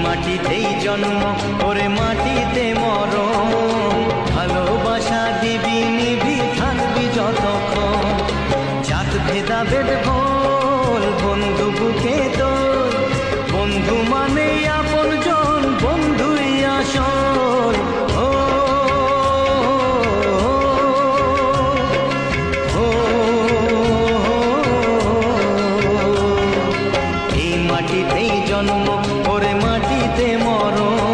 মাটিতেই জন্ম ওরে মাটিতে মরণ, ভালোবাসা দিবি নিবি থাকবি যতক্ষণ। জাত ভেদাভেদ ভোল বন্ধু বুকে তোর, বন্ধু মানে আপন জন, বন্ধুই আসল। ও এই মাটিতেই জন্ম ওরে মাটিতে মরণ।